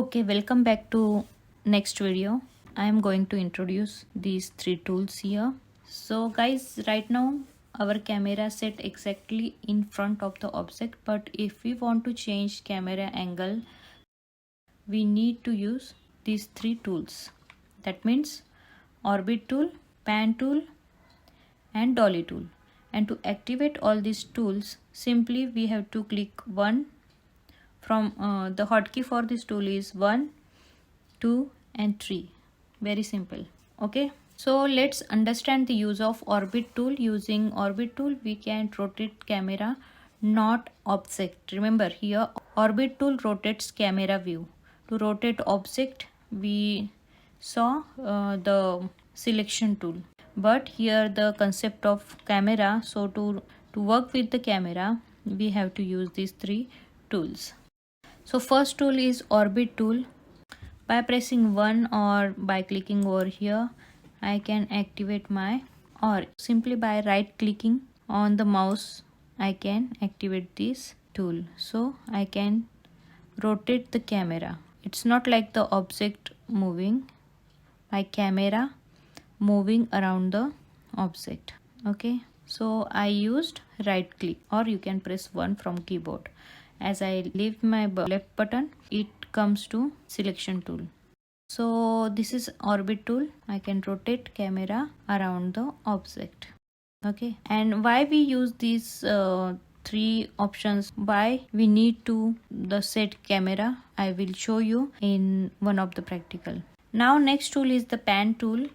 Okay, welcome back to next video. I am going to introduce these three tools here. So guys, right now our camera set exactly in front of the object, but if we want to change camera angle, we need to use these three tools. That means orbit tool, pan tool and dolly tool. And to activate all these tools, simply we have to click one from the hotkey for this tool is 1, 2 and 3. Very simple. Okay, so let's understand the use of orbit tool. Using orbit tool we can rotate camera, not object. Remember, here orbit tool rotates camera view. To rotate object we saw the selection tool, but here the concept of camera, so to work with the camera we have to use these three tools. So first tool is orbit tool. By pressing 1 or by clicking over here, I can activate my, or simply by right clicking on the mouse I can activate this tool. So I can rotate the camera. It's not like the object moving, my camera moving around the object. Okay, so I used right click, or you can press 1 from keyboard. As I leave my left button, it comes to selection tool. So this is orbit tool. I can rotate camera around the object. Okay, and why we use these three options, why we need to the set camera, I will show you in one of the practical. Now next tool is the pan tool.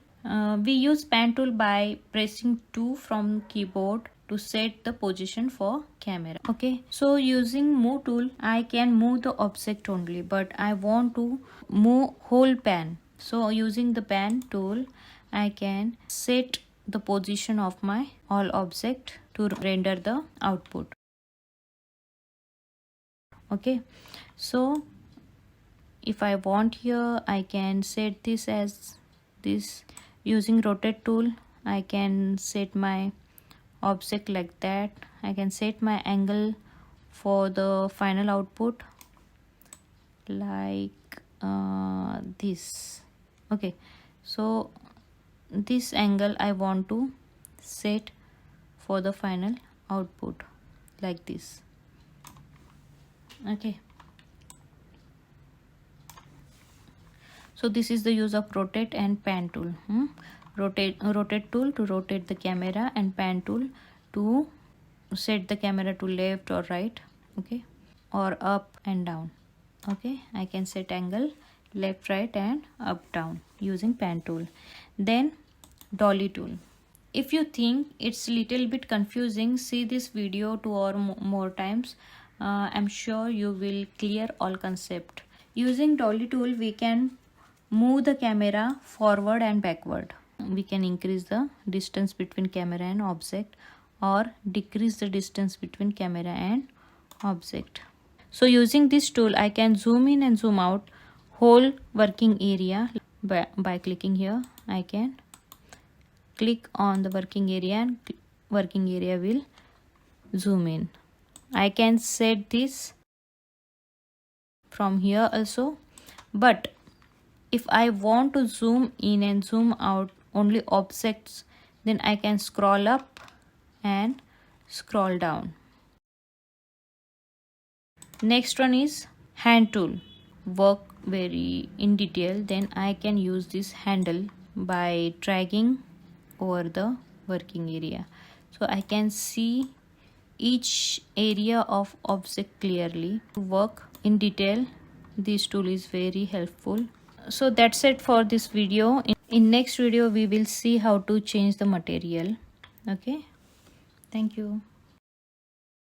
We use pan tool by pressing 2 from keyboard to set the position for camera. Okay, so using move tool I can move the object only, but I want to move whole pan. So using the pan tool I can set the position of my all object to render the output. Okay, so if I want here I can set this as this. Using rotate tool I can set my object like that. I can set my angle for the final output like this. Okay, so this angle I want to set for the final output like this. Okay, so this is the use of rotate and pan tool. Rotate tool to rotate the camera, and pan tool to set the camera to left or right, okay, or up and down. Okay, I can set angle left, right and up, down using pan tool. Then dolly tool. If you think it's little bit confusing, see this video 2 or more times. I'm sure you will clear all concept. Using dolly tool we can move the camera forward and backward. We can increase the distance between camera and object, or decrease the distance between camera and object. So using this tool I can zoom in and zoom out whole working area. By clicking here I can click on the working area and working area will zoom in. I can set this from here also, but if I want to zoom in and zoom out only objects, then I can scroll up and scroll down. Next one is hand tool. Work very in detail, then I can use this handle by dragging over the working area, so I can see each area of object clearly. To work in detail, this tool is very helpful. So that's it for this video. In next video we will see how to change the material. Okay, thank you.